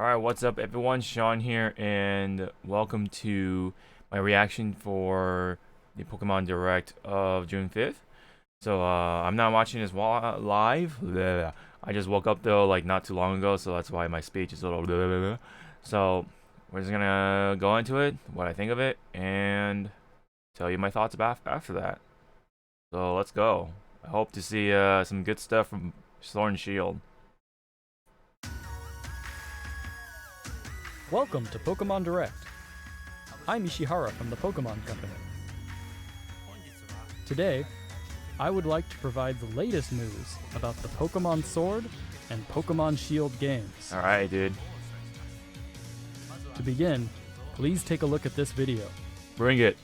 Alright, what's up everyone? Sean here, and welcome to my reaction for the Pokemon Direct of June 5th. So, I'm not watching this live. Blah. I just woke up though, like not too long ago, so that's why my speech is a little blah. So, we're just gonna go into it, what I think of it, and tell you my thoughts about after that. So, let's go. I hope to see some good stuff from Sword and Shield. Welcome to Pokemon Direct. I'm Ishihara from the Pokemon Company. Today, I would like to provide the latest news about the Pokemon Sword and Pokemon Shield games. Alright, dude. To begin, please take a look at this video. Bring it.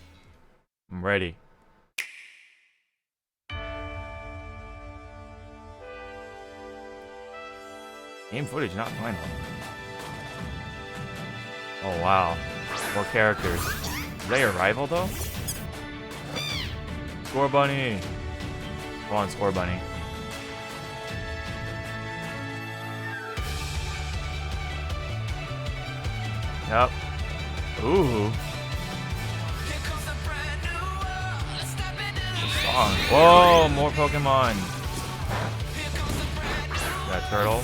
I'm ready. Game footage not final. Oh wow. More characters. Is that your rival though? Scorbunny! Come on, Scorbunny. Yep. Ooh. Song. Whoa, more Pokemon. That turtle.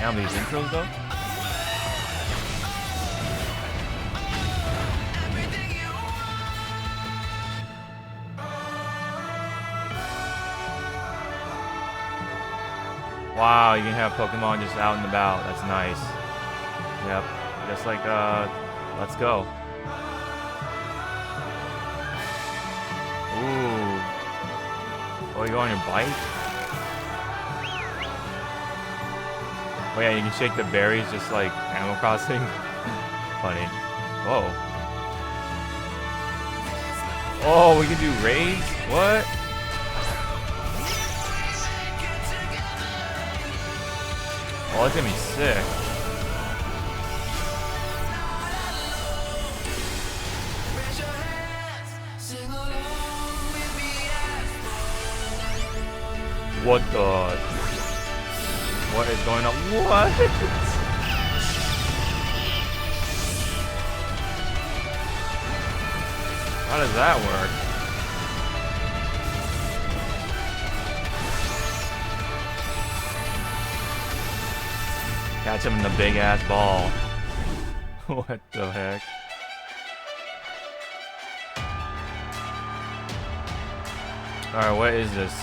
Damn, these intros though. Wow, you can have Pokemon just out and about. That's nice. Yep. Just like, let's go. Ooh. Oh, you go on your bike? Oh yeah, you can shake the berries just like Animal Crossing. Funny. Whoa. Oh, we can do raids? What? Oh, that's gonna be sick. What the? What is going on? What? How does that work? Catch him in the big ass ball. What the heck? Alright, what is this?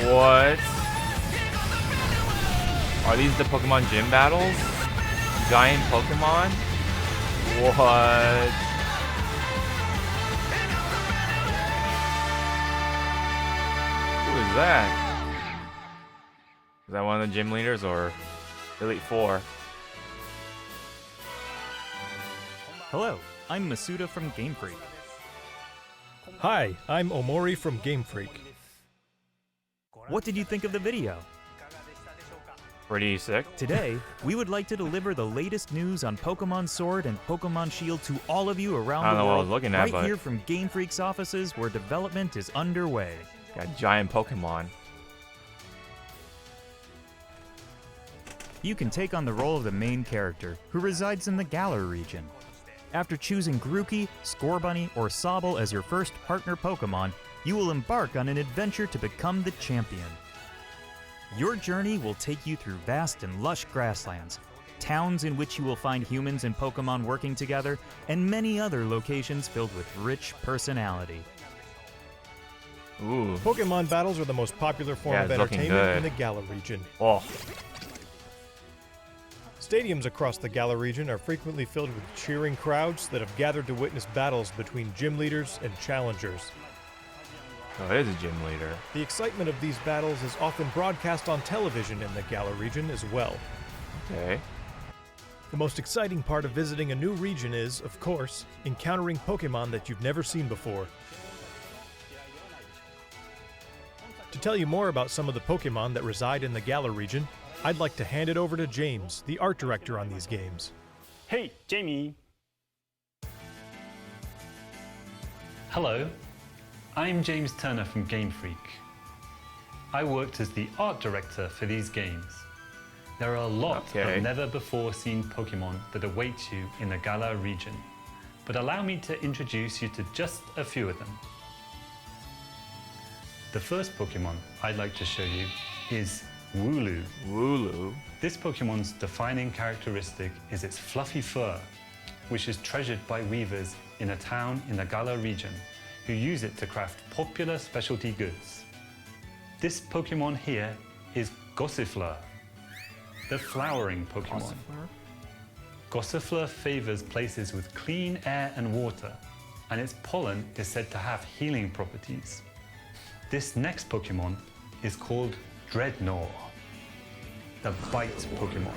What? Are these the Pokemon gym battles? Giant Pokemon? What? Who is that? Is that one of the gym leaders or Elite Four? Hello, I'm Masuda from Game Freak. Hi, I'm Omori from Game Freak. What did you think of the video? Pretty sick. Today, we would like to deliver the latest news on Pokemon Sword and Pokemon Shield to all of you around I don't the know what I world, was looking at, right but here from Game Freak's offices where development is underway. got giant Pokemon. You can take on the role of the main character, who resides in the Galar region. After choosing Grookey, Scorbunny, or Sobble as your first partner Pokemon, you will embark on an adventure to become the champion. Your journey will take you through vast and lush grasslands, towns in which you will find humans and Pokemon working together, and many other locations filled with rich personality. Ooh. Pokemon battles are the most popular form Yeah, of it's looking entertainment in good. the Galar region. Oh. Stadiums across the Galar region are frequently filled with cheering crowds that have gathered to witness battles between gym leaders and challengers. Oh, it is a gym leader. The excitement of these battles is often broadcast on television in the Galar region as well. Okay. The most exciting part of visiting a new region is, of course, encountering Pokemon that you've never seen before. To tell you more about some of the Pokemon that reside in the Galar region, I'd like to hand it over to James, the art director on these games. Hey, Jamie. Hello, I'm James Turner from Game Freak. I worked as the art director for these games. There are a lot of never-before-seen Pokemon that await you in the Galar region, but allow me to introduce you to just a few of them. The first Pokemon I'd like to show you is Wooloo. Wooloo. This Pokemon's defining characteristic is its fluffy fur, which is treasured by weavers in a town in the Galar region, who use it to craft popular specialty goods. This Pokemon here is Gossifleur, the flowering Pokemon. Gossifleur favors places with clean air and water, and its pollen is said to have healing properties. This next Pokemon is called Dreadnought, the bite Pokemon.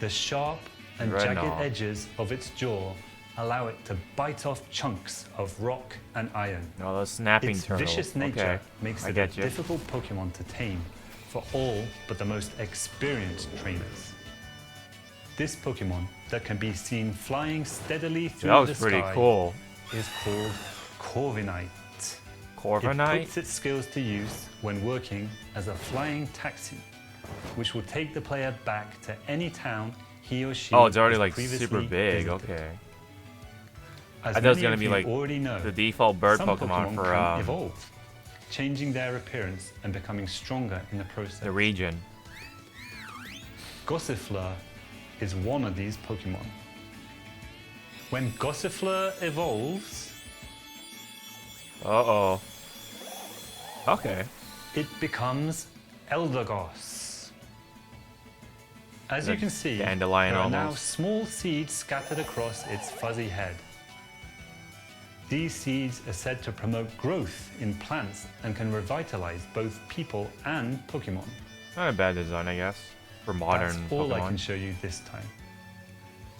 The sharp and jagged edges of its jaw allow it to bite off chunks of rock and iron. No, the snapping Its turtle. vicious nature Okay. makes I it a get you. difficult Pokemon to tame for all but the most experienced trainers. This Pokemon that can be seen flying steadily through That the was pretty sky cool. is called Corviknight. It Corviknight? puts its skills to use when working as a flying taxi, which will take the player back to any town he or she Oh, it's already has like previously super big. visited. Okay. As I thought it was many gonna of be you like already know, the default bird some Pokemon for can evolve, changing their appearance and becoming stronger in the process. the region. Gossifleur is one of these Pokemon. When Gossifleur evolves, Uh-oh. Okay. it becomes Eldegoss. As you can see, there Dandelion are now almost. small seeds scattered across its fuzzy head. These seeds are said to promote growth in plants and can revitalize both people and Pokemon. Not a bad design, I guess, for modern That's all I can Pokemon. show you this time.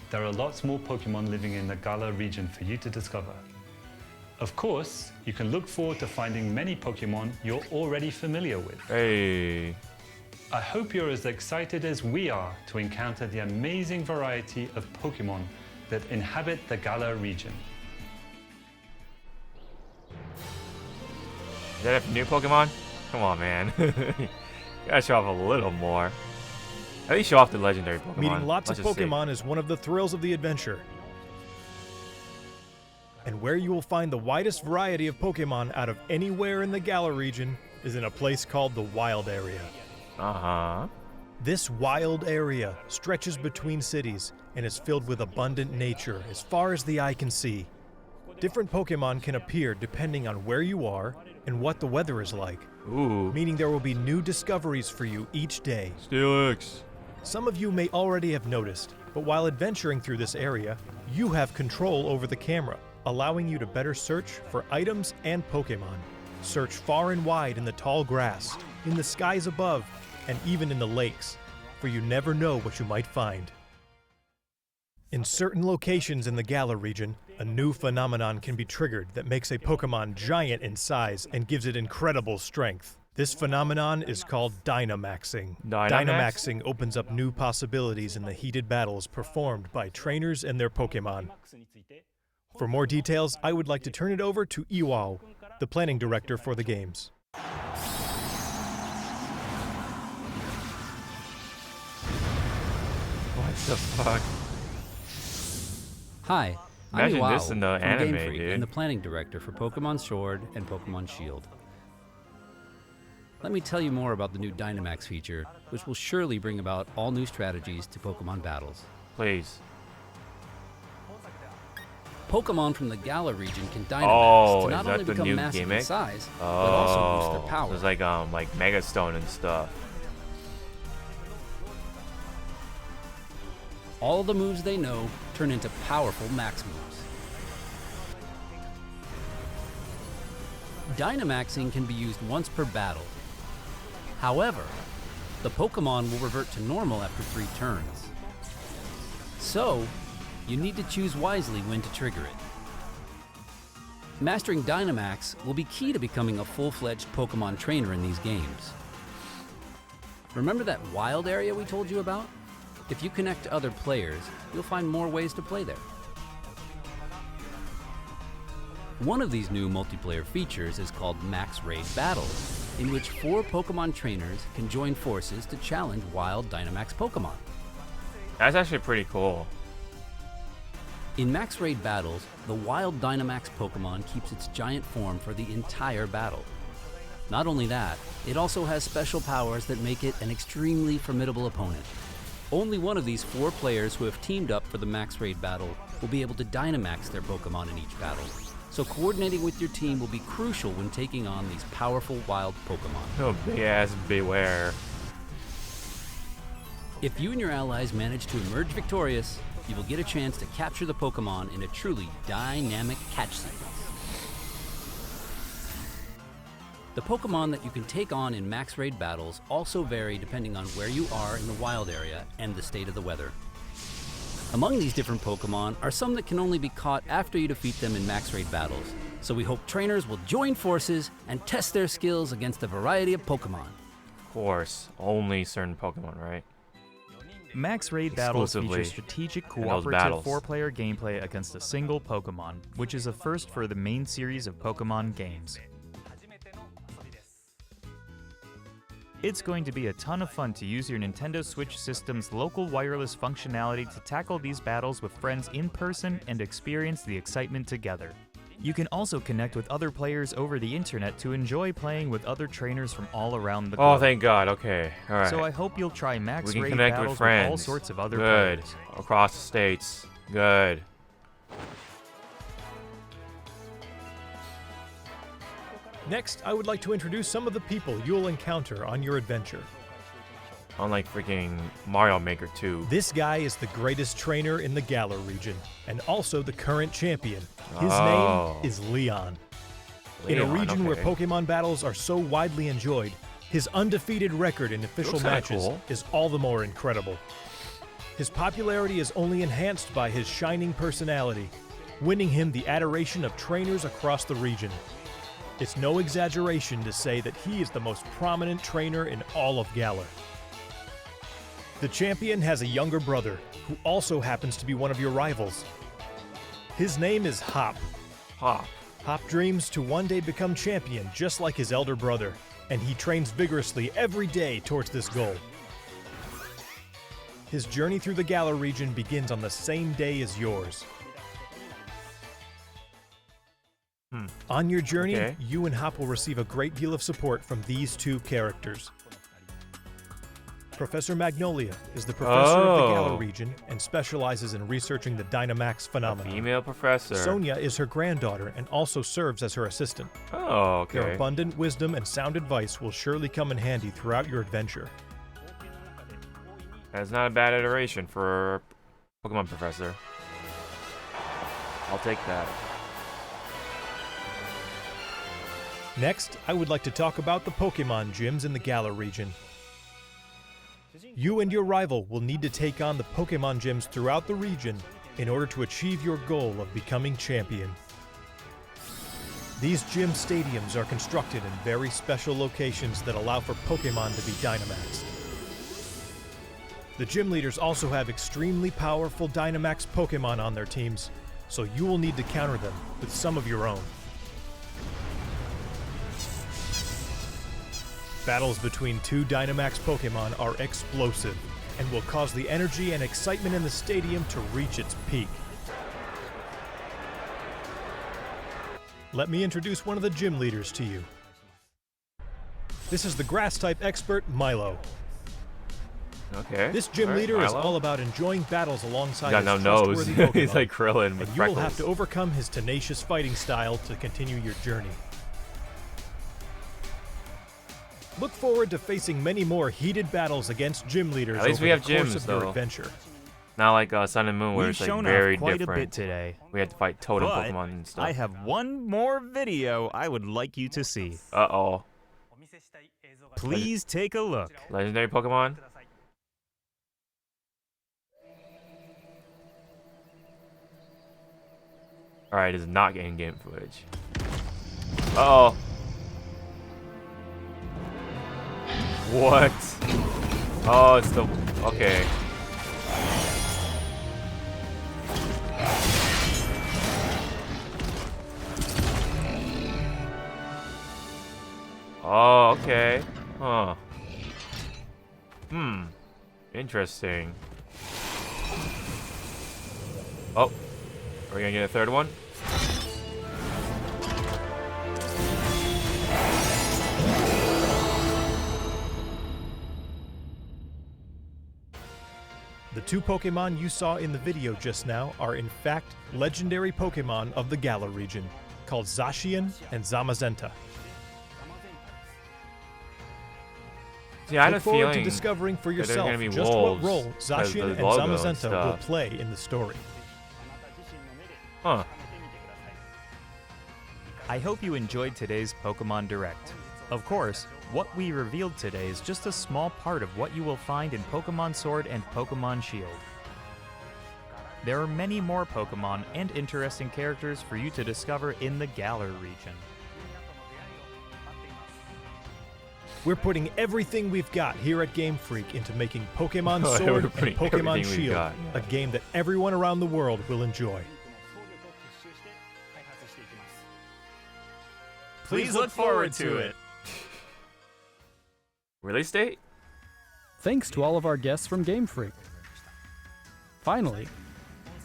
There are lots more Pokemon living in the Galar region for you to discover. Of course, you can look forward to finding many Pokemon you're already familiar with. Hey. I hope you're as excited as we are to encounter the amazing variety of Pokemon that inhabit the Galar region. Is that a new Pokemon? Come on, man. You gotta show off a little more. At least show off the legendary Pokemon. Meeting lots Let's of just see. Pokemon is one of the thrills of the adventure. And where you will find the widest variety of Pokemon out of anywhere in the Galar region is in a place called the Wild Area. Uh-huh. This wild area stretches between cities and is filled with abundant nature as far as the eye can see. Different Pokemon can appear depending on where you are and what the weather is like, Ooh. meaning there will be new discoveries for you each day. Steelix. Some of you may already have noticed, but while adventuring through this area, you have control over the camera, allowing you to better search for items and Pokemon. Search far and wide in the tall grass, in the skies above, and even in the lakes, for you never know what you might find. In certain locations in the Galar region, a new phenomenon can be triggered that makes a Pokemon giant in size and gives it incredible strength. This phenomenon is called Dynamaxing. Dynamaxing opens up new possibilities in the heated battles performed by trainers and their Pokemon. For more details, I would like to turn it over to Iwao, the planning director for the games. What the fuck? Hi, Imagine I'm Iwao this in the from anime, Game Freak dude. and the planning director for Pokemon Sword and Pokemon Shield. Let me tell you more about the new Dynamax feature, which will surely bring about all new strategies to Pokemon battles. Please. Pokemon from the Galar region can Dynamax Oh, to is not that only the become new massive gimmick? in size, but also boost Oh, their power. there's like Mega Stone and stuff. All the moves they know turn into powerful max moves. Dynamaxing can be used once per battle. However, the Pokemon will revert to normal after 3 turns. So, you need to choose wisely when to trigger it. Mastering Dynamax will be key to becoming a full-fledged Pokemon trainer in these games. Remember that wild area we told you about? If you connect to other players, you'll find more ways to play there. One of these new multiplayer features is called Max Raid Battles, in which 4 Pokemon trainers can join forces to challenge wild Dynamax Pokemon. That's actually pretty cool. In Max Raid Battles, the wild Dynamax Pokemon keeps its giant form for the entire battle. Not only that, it also has special powers that make it an extremely formidable opponent. Only one of these 4 players who have teamed up for the Max Raid battle will be able to Dynamax their Pokemon in each battle. So coordinating with your team will be crucial when taking on these powerful wild Pokemon. Oh, big ass beware. If you and your allies manage to emerge victorious, you will get a chance to capture the Pokemon in a truly dynamic catch sequence. The Pokemon that you can take on in Max Raid battles also vary depending on where you are in the wild area and the state of the weather. Among these different Pokemon are some that can only be caught after you defeat them in Max Raid battles, so we hope trainers will join forces and test their skills against a variety of Pokemon. Of course, only certain Pokemon, right? Max Raid battles Exclusively feature strategic in those cooperative battles. 4-player gameplay against a single Pokemon, which is a first for the main series of Pokemon games. It's going to be a ton of fun to use your Nintendo Switch system's local wireless functionality to tackle these battles with friends in person and experience the excitement together. You can also connect with other players over the internet to enjoy playing with other trainers from all around the globe. Oh, thank God. Okay. All right. So I hope you'll try Max we can Raid connect battles with friends. all sorts of other Good. players. Across the states. Good. Next, I would like to introduce some of the people you'll encounter on your adventure. Unlike freaking Mario Maker 2. This guy is the greatest trainer in the Galar region, and also the current champion. His Oh. name is Leon. In a Leon, region where okay. Pokemon battles are so widely enjoyed, his undefeated record in official Looks kinda matches cool. is all the more incredible. His popularity is only enhanced by his shining personality, winning him the adoration of trainers across the region. It's no exaggeration to say that he is the most prominent trainer in all of Galar. The champion has a younger brother, who also happens to be one of your rivals. His name is Hop. Hop. Hop dreams to one day become champion just like his elder brother, and he trains vigorously every day towards this goal. His journey through the Galar region begins on the same day as yours. On your journey, Okay. you and Hop will receive a great deal of support from these 2 characters. Professor Magnolia is the professor of the Galar Oh. region and specializes in researching the Dynamax phenomenon. Female professor. Sonia is her granddaughter and also serves as her assistant. Oh, Their okay. abundant wisdom and sound advice will surely come in handy throughout your adventure. That's not a bad iteration for Pokemon Professor. I'll take that. Next, I would like to talk about the Pokemon gyms in the Galar region. You and your rival will need to take on the Pokemon gyms throughout the region in order to achieve your goal of becoming champion. These gym stadiums are constructed in very special locations that allow for Pokemon to be Dynamaxed. The gym leaders also have extremely powerful Dynamax Pokemon on their teams, so you will need to counter them with some of your own. Battles between 2 Dynamax Pokemon are explosive and will cause the energy and excitement in the stadium to reach its peak. Let me introduce one of the gym leaders to you. This is the Grass-type expert, Milo. Okay. This gym Alright, leader is Milo. all about enjoying battles alongside Got his no nose. trustworthy Pokemon. He's like Krillin with and you will have freckles. to overcome his tenacious fighting style to continue your journey. Look forward to facing many more heated battles against gym leaders At least over we have the course gyms, of your though. adventure. Not like Sun and Moon where We've it's like shown very off quite different. a bit today. We had to fight totem But Pokemon and stuff. I have one more video I would like you to see. Uh-oh. Please take a look. Legendary Pokemon? Alright, it's not in-game footage. Uh-oh. What? Oh, it's the... Okay. Oh, okay. Huh. Interesting. Oh. Are we gonna get a third one? The two Pokemon you saw in the video just now are in fact legendary Pokemon of the Galar region, called Zacian and Zamazenta. See, I had a Look forward to feeling discovering for that they're yourself gonna be just what wolves role 'cause Zacian the and logo and Zamazenta will stuff. play in the story. Huh. I hope you enjoyed today's Pokemon Direct. Of course, what we revealed today is just a small part of what you will find in Pokemon Sword and Pokemon Shield. There are many more Pokemon and interesting characters for you to discover in the Galar region. We're putting everything we've got here at Game Freak into making Pokemon We're Sword and putting Pokemon everything we've Shield got. a game that everyone around the world will enjoy. Please look forward to it. Release date? Thanks to all of our guests from Game Freak. Finally,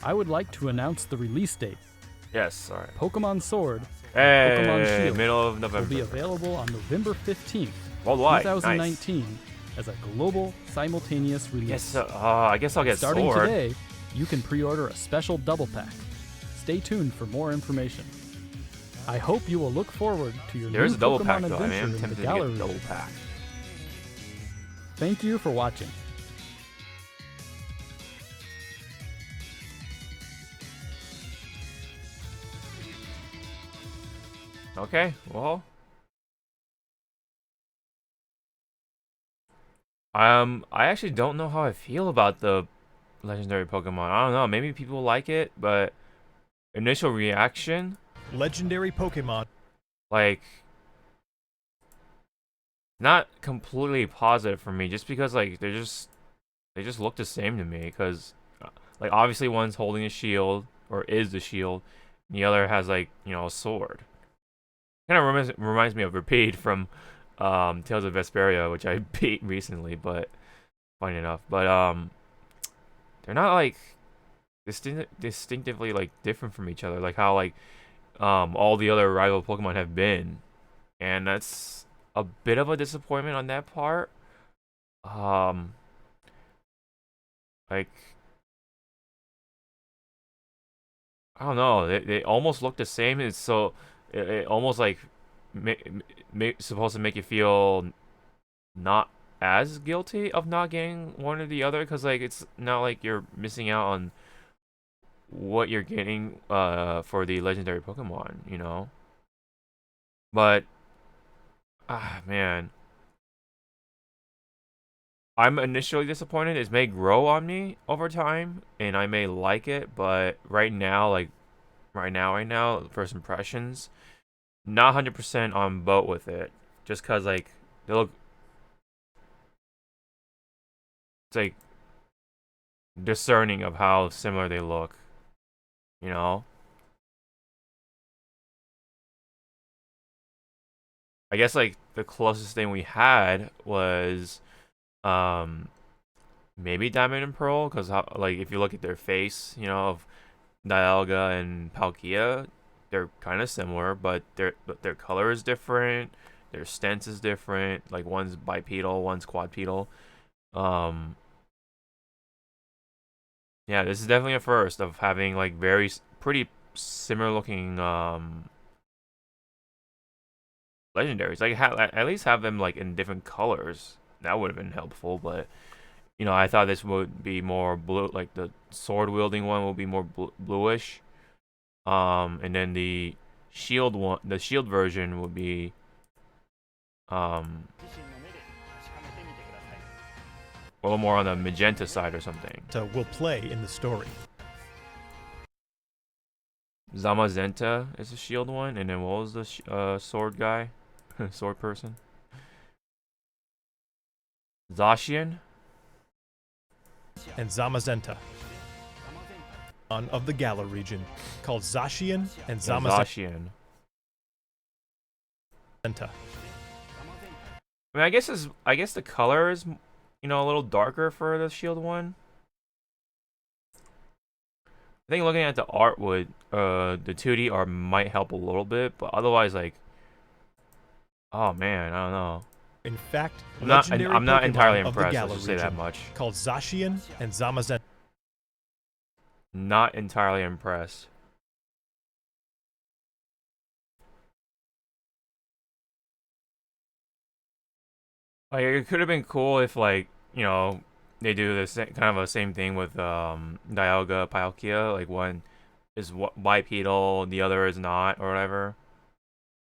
I would like to announce the release date. Yes, alright. Pokemon Sword Hey, Shield middle of will November. be available on November 15th, Worldwide. 2019, as a global simultaneous release. Nice. Yes, I guess I'll get Starting Sword. today, you can pre-order a special double pack. Stay tuned for more information. I hope you will look forward to your There's new a double Pokemon pack though. I adventure am in the tempted to Galar get a double region. pack. Thank you for watching. Okay, well. I actually don't know how I feel about the legendary Pokemon. I don't know. Maybe people like it, but initial reaction, Legendary Pokemon. like, not completely positive for me. Just because like they just look the same to me. Because like obviously one's holding a shield or is the shield, and the other has like a sword. Kind of reminds me of Repeat from Tales of Vesperia, which I beat recently, but funny enough. But they're not like distinctively like different from each other, like how like all the other rival Pokemon have been, and that's a bit of a disappointment on that part. Like I don't know, they almost look the same. It's so it almost like supposed to make you feel not as guilty of not getting one or the other, because like it's not like you're missing out on what you're getting for the legendary Pokemon, but man, I'm initially disappointed. It may grow on me over time and I may like it, but right now, first impressions, not 100% on boat with it, just because like they look, it's like discerning of how similar they look, I guess like the closest thing we had was maybe Diamond and Pearl, because like if you look at their face, of Dialga and Palkia, they're kind of similar, but their color is different, their stance is different. Like one's bipedal, one's quadrupedal. Yeah, this is definitely a first of having like pretty similar looking legendaries. Like at least have them like in different colors. That would have been helpful, but I thought this would be more blue. Like the sword wielding one will be more bluish. And then the shield version would be a little more on the magenta side or something. Will play in the story. Zamazenta is the shield one, and then what was the sword guy? Sword person? Zacian? And Zamazenta of the Galar region, called Zacian and Yeah, Zamazenta. Zacian. I mean, I guess the color is, you know, a little darker for the shield one. I think looking at the art would, the 2D art might help a little bit, but otherwise, like, oh man, I don't know. In fact, I'm legendary not Pokemon entirely of the impressed. Galar Let's just say that region, much. called Zacian and Zamazenta. Not entirely impressed. Like, it could have been cool if, like, you know, they do this kind of a same thing with Dialga, Palkia. Like, one is bipedal, the other is not, or whatever.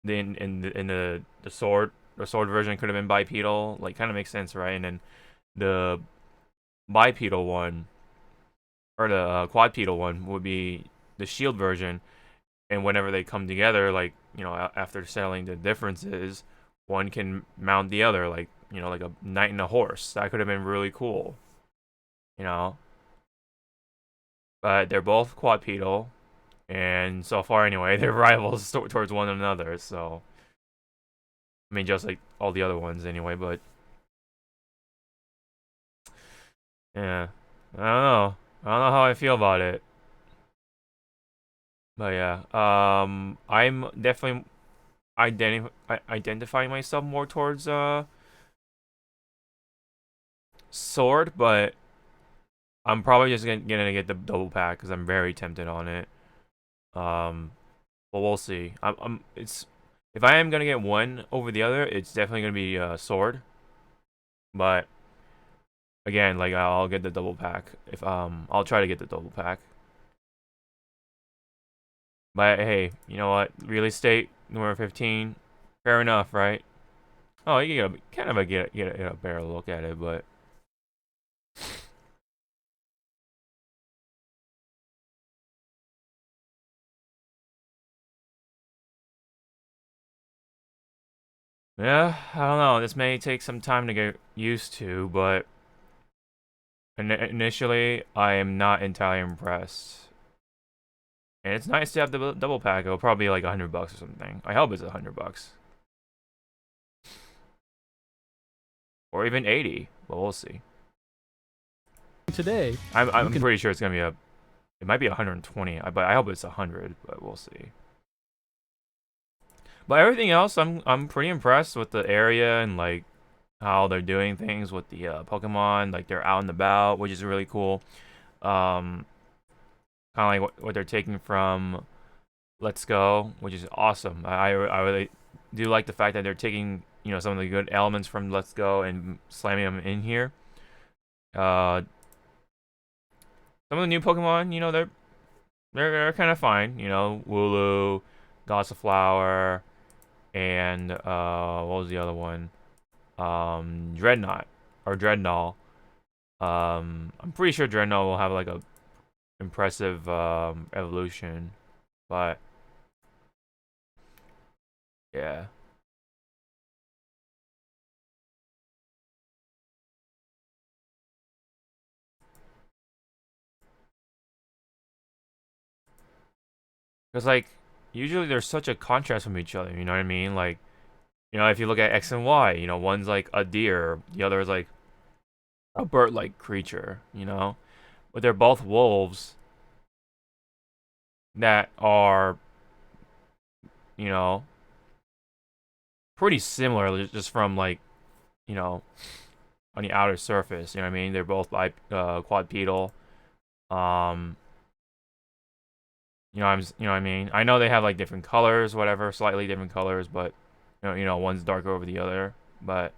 Then in the sword version could have been bipedal. Like, kind of makes sense, right? And then the bipedal one, or the quadpedal one, would be the shield version. And whenever they come together, like, you know, after settling the differences, one can mount the other, like, you know, like a knight and a horse. That could have been really cool, you know. But they're both quadpedal, and so far anyway, they're rivals towards one another. So, I mean, just like all the other ones anyway. But yeah, I don't know how I feel about it. But yeah, I'm definitely identifying myself more towards sword, but I'm probably just gonna get the double pack because I'm very tempted on it. But we'll see. It's if I am gonna get one over the other, it's definitely gonna be sword. But again, like, I'll get the double pack if I'll try to get the double pack. But hey, you know what? Real estate number 15, fair enough, right? Oh, you get a better look at it, but. Yeah, I don't know. This may take some time to get used to, but initially, I am not entirely impressed. And it's nice to have the double pack. It'll probably be like $100 or something. I hope it's $100. Or even 80, but we'll see. Today, I'm pretty sure it's gonna be it might be 120, but I hope it's 100, but we'll see. But everything else, I'm pretty impressed with the area and, like, how they're doing things with the Pokemon. Like, they're out and about, which is really cool. Kind of like what they're taking from Let's Go, which is awesome. I really do like the fact that they're taking, you know, some of the good elements from Let's Go and slamming them in here. Some of the new Pokemon, you know, they're kind of fine. You know, Wooloo, Gossiflower, and what was the other one? Dreadnought or Dreadnought. I'm pretty sure Dreadnought will have like a impressive evolution, but yeah. Because, like, usually there's such a contrast from each other, you know what I mean? Like, you know, if you look at X and Y, you know, one's like a deer, the other is like a bird-like creature, you know? But they're both wolves that are, you know, pretty similar just from, like, you know, on the outer surface, you know what I mean? They're both quadpedal. You know what I mean? I know they have like different colors, whatever, slightly different colors, but you know, one's darker over the other, but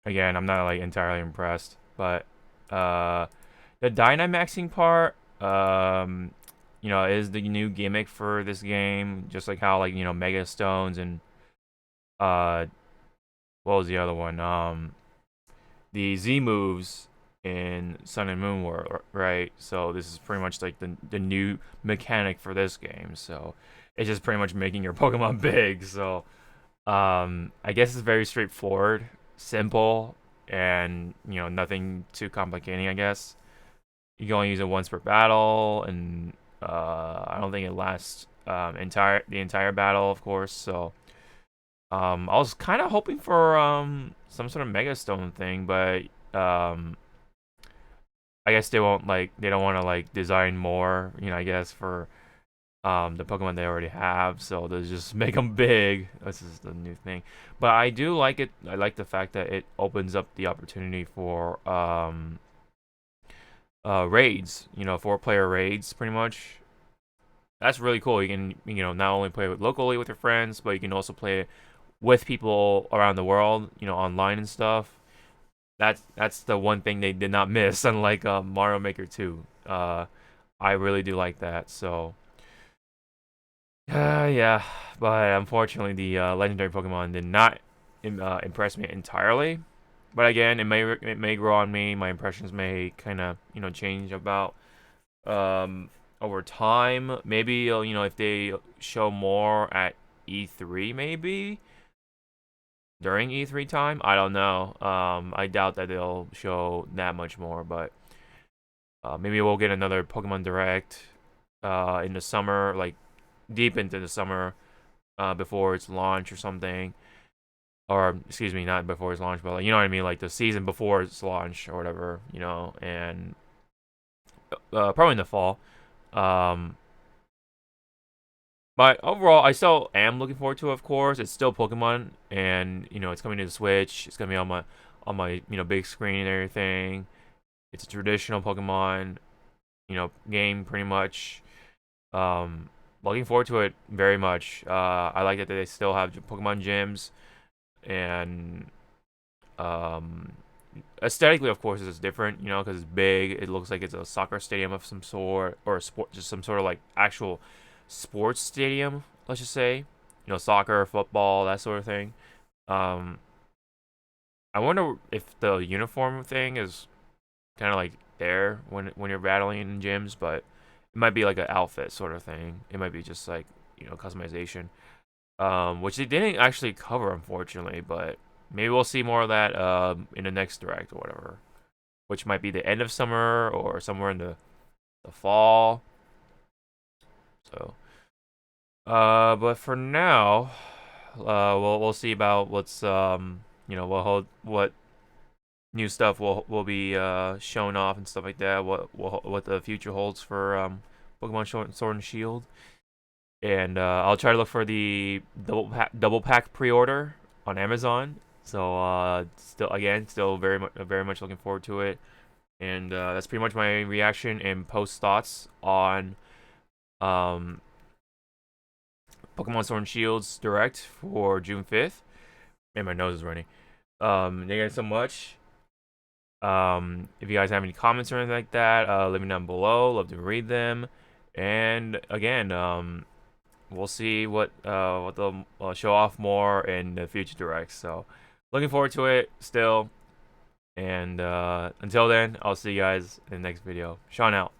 again, I'm not like entirely impressed. But the Dynamaxing part, you know, is the new gimmick for this game, just like how, like, you know, Mega Stones and what was the other one? The Z moves in Sun and Moon World, right? So this is pretty much like the new mechanic for this game. So it's just pretty much making your Pokemon big. So I guess it's very straightforward, simple, and nothing too complicating, I guess. You can only use it once per battle, and I don't think it lasts the entire battle, of course. So I was kind of hoping for some sort of Mega Stone thing, but I guess they don't want to like design more, I guess, for the Pokemon they already have, so they just make them big. This is the new thing, but I do like it. I like the fact that it opens up the opportunity for raids, 4-player raids, pretty much. That's really cool. You can not only play it locally with your friends, but you can also play it with people around the world, online and stuff. That's the one thing they did not miss, unlike Mario Maker 2. I really do like that. So yeah, but unfortunately the legendary Pokemon did not impress me entirely. But again, it may grow on me. My impressions may kind of change about over time. Maybe if they show more at E3, maybe during E3 time, I don't know. I doubt that they'll show that much more, but maybe we'll get another Pokemon Direct in the summer, like deep into the summer, before its launch or something. Or excuse me, not before its launch, but like, you know what I mean, like the season before its launch or whatever, and probably in the fall. But overall, I still am looking forward to it, of course. It's still Pokemon, and it's coming to the Switch. It's gonna be on my big screen and everything. It's a traditional Pokemon, game pretty much. Looking forward to it very much. I like that they still have Pokemon gyms, and aesthetically, of course, it's different. Because it's big. It looks like it's a soccer stadium of some sort, or a sport, just some sort of like actual sports stadium, let's just say, soccer, football, that sort of thing. I wonder if the uniform thing is kind of like there when you're battling in gyms, but it might be like an outfit sort of thing. It might be just like customization, which they didn't actually cover, unfortunately. But maybe we'll see more of that in the next Direct or whatever, which might be the end of summer or somewhere in the fall. So, but for now, we'll see about what's what new stuff will be shown off and stuff like that. What the future holds for Pokemon Sword and Shield, and I'll try to look for the double pack pre-order on Amazon. So still very much looking forward to it, and that's pretty much my reaction and post thoughts on Pokemon Sword and Shield's Direct for June 5th. Man, my nose is running. Thank you guys so much. If you guys have any comments or anything like that, let me know down below. Love to read them. And again, we'll see what they'll show off more in the future Directs. So looking forward to it still. And until then, I'll see you guys in the next video. Sean out.